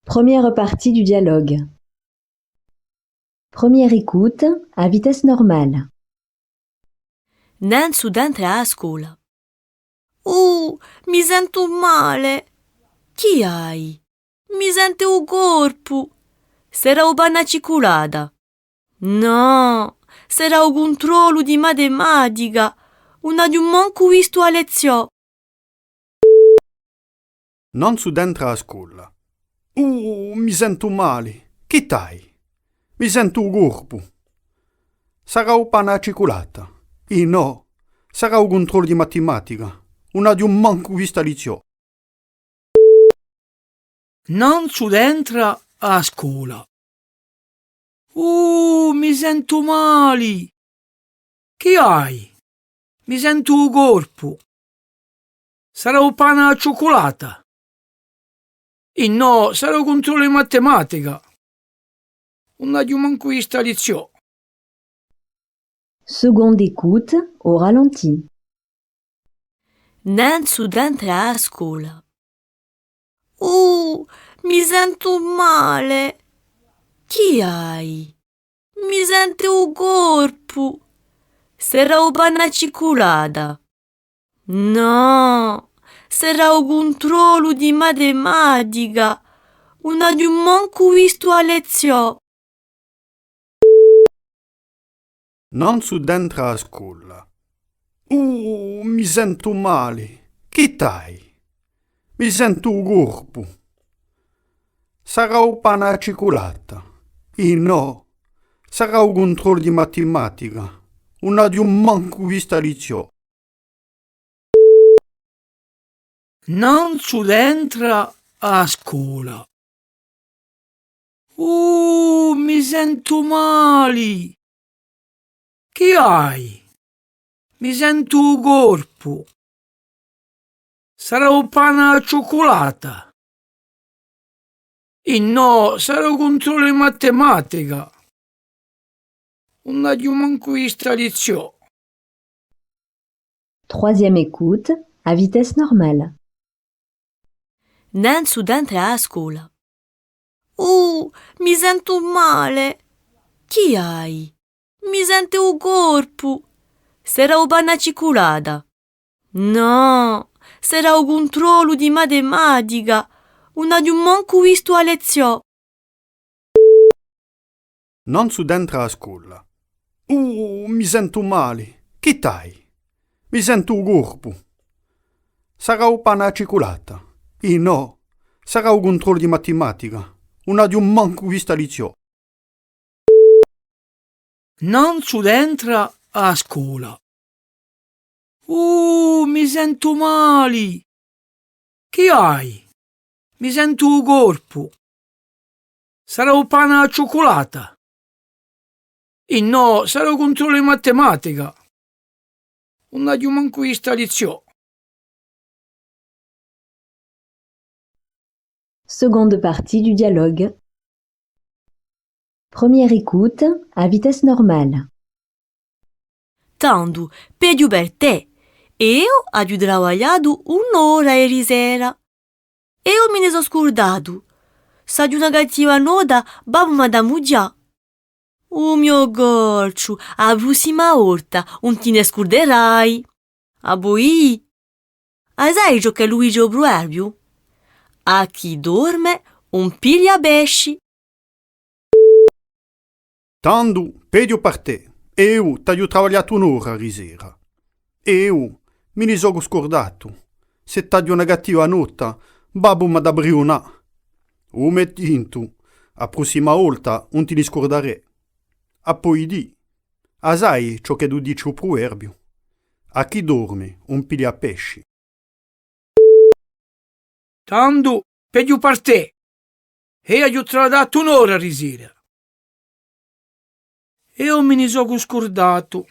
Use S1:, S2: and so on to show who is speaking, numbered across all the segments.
S1: Première partie du dialogue. Première écoute à vitesse normale.
S2: Nancy entra a scuola. Mi sento male. Chi hai? Mi sento un corpo. Sarà una panna ciculata. No, sarà un controllo di matematica. Non ho manco visto a lezione.
S3: Non su dentro a scuola. Mi sento male. Che tai? Mi sento un corpo. Sarà un panna cicolata. E no, sarà un controllo di matematica. Non ho manco visto a lezione.
S4: Non subentra a scuola. Mi sento male. Che hai? Mi sento un corpo. Sarà un pane alla cioccolata. E no, sarà un controllo di matematica. Non ho manco visto a lezione.
S1: Seconde écoute au ralenti.
S2: Nancy entra a scuola. Mi sento male. Chi hai? Mi sento un corpo. Sarà una panna ciculata. No, sarà un controllo di matematica. Non ho manco visto a lezione.
S3: Non su dentro a scuola. Mi sento male. Che tai? Mi sento un corpo. Sarà un panna cicolata. E no, sarà un controllo di matematica. Non ho manco visto a lezione.
S4: Non subentra a scuola. Mi sento male. Che hai? Mi sento un corpo. Sarà un pane alla cioccolata. E no, sarà un controllo di matematica. Non ho manco visto a lezione.
S1: Troisième écoute à vitesse normale.
S2: Nancy entra a scuola. Mi sento male. Chi hai? Mi sento un corpo. Sarà una panna ciculata. No, sarà un controllo di matematica. Non ho manco visto a lezione.
S3: Non su dentro a scuola. Mi sento male. Che tai? Mi sento un corpo. Sarà un panna cicolata. E no, sarà un controllo di matematica. Non ho manco visto a lezione.
S4: Non subentra a scuola. Mi sento male. Che hai? Mi sento un corpo. Sarà un pane alla cioccolata. E no, sarà un controllo di matematica. Non ho manco visto a lezione.
S1: Seconde partie du dialogue. Première écoute à vitesse normale.
S2: Tanto, peggio per te. Io ho lavorato un'ora ieri sera. Io me ne sono scordato. Sa di una cattiva nota, babbo madame già. Oh mio gorcio, la prossima volta non ti ne scorderai. A voi? Sai ciò che Luigi o proverbio? A chi dorme un piglia pesci.
S3: Tanto, pedio per te. Io ti ho lavorato un'ora ieri sera. Io mi ne sono scordato. Se ti una cattiva nota, babbo mi da briuna. O mettinto, a prossima volta non ti ne scordare. A poi di, a sai ciò che tu dici o proverbio. A chi dorme un piglia pesci.
S4: Tanto, peggio per te. E ho dato un'ora ieri sera. Io me ne sono scordato.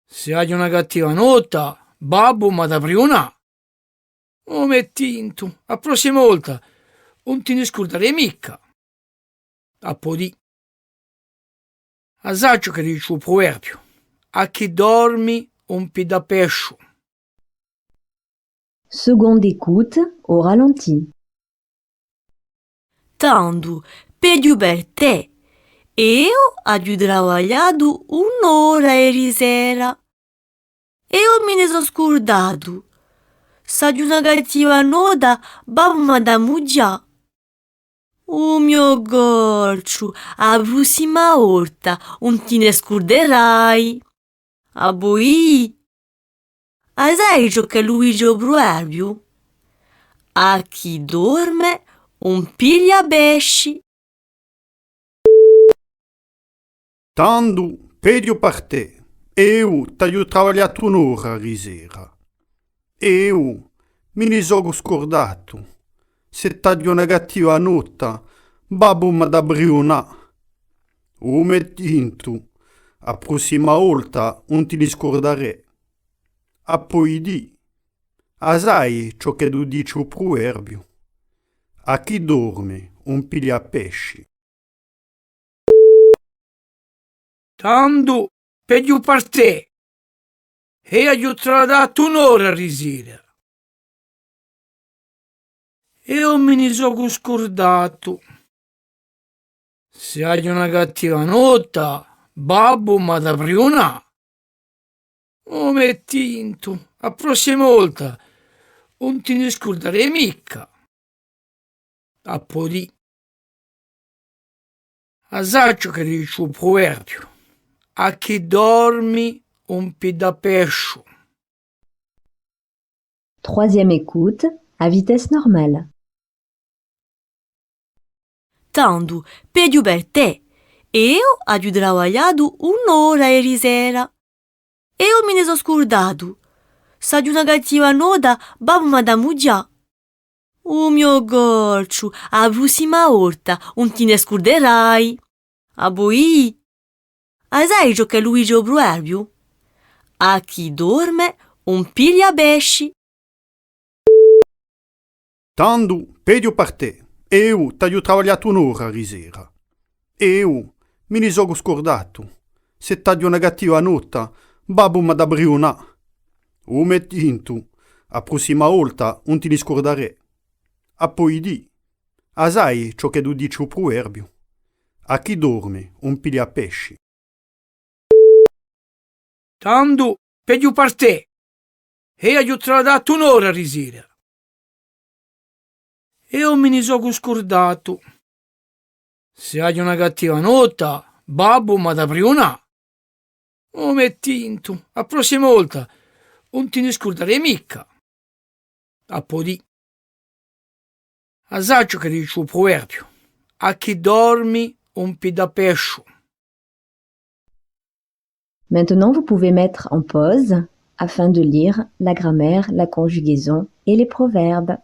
S4: Se hai una cattiva nota, babbo mi da briuna. Oh, mettinto, a prossima volta non ti ne scordare mica. A po' di. Assaggio che dice il proverbio. A chi dormi un pi da pescio.
S1: Seconde écoute au ralenti.
S2: tanto pedio per te. Eu ho trabalhado un'ora ieri sera. Eu me ne sono scordato. Sa di una cattiva nota, babbo m'ha dato già. Oh mio gorcio, a prossima volta non ti ne scorderai. A voi? A sai ciò che Luigi è proverbio? A chi dorme non piglia pesci.
S3: Tanto pedio per te. Eu t'ho travagliato un'ora ieri sera. Eu me ne sono scordato. Se t'hai una cattiva nota, babbo m'ha da briuna. O mettinto, a prossima volta non ti scordarei. A poi di, a sai ciò che tu dici il proverbio. A chi dorme non piglia pesci.
S4: Tanto pedio per te. E ho tradato un'ora ieri sera. Io me ne sono scordato. Se hai una cattiva nota, babbo m'ha da briuna. Oh, mettinto, a prossima volta non ti ne scorderei mica. A poi a saccio che dice il proverbio, a chi dormi un pi da pescio.
S1: Troisième écoute, à vitesse normale.
S2: Tanto pedio per te. Eu ho trabalhado un'ora ieri sera. Eu me ne sono scordato. Sa di una cattiva nota, babbo m'ha dato già. Oh mio gorcio, a prossima volta non ti ne scorderai. A voi? A sai ciò che Luigi è proverbio? A chi dorme non piglia pesci.
S3: Tanto pedio per te. Eu t'ho travagliato un'ora ieri sera. Eu me ne sono scordato. Se t'hai una cattiva nota, babbo m'ha da briuna. O mettinto, a prossima volta non ti scordarei. A poi di, a sai ciò che tu dici il proverbio. A chi dorme non piglia pesci.
S4: Tanto pedio per te. E ho tradato un'ora ieri sera. Io me ne sono scordato. Se hai una cattiva nota, babbo m'ha da briuna. Oh, mettinto, a prossima volta non ti ne scorderei mica. A poi a saccio che dice il proverbio, a chi dormi un pi da pescio.
S1: Maintenant, vous pouvez mettre en pause afin de lire la grammaire, la conjugaison et les proverbes.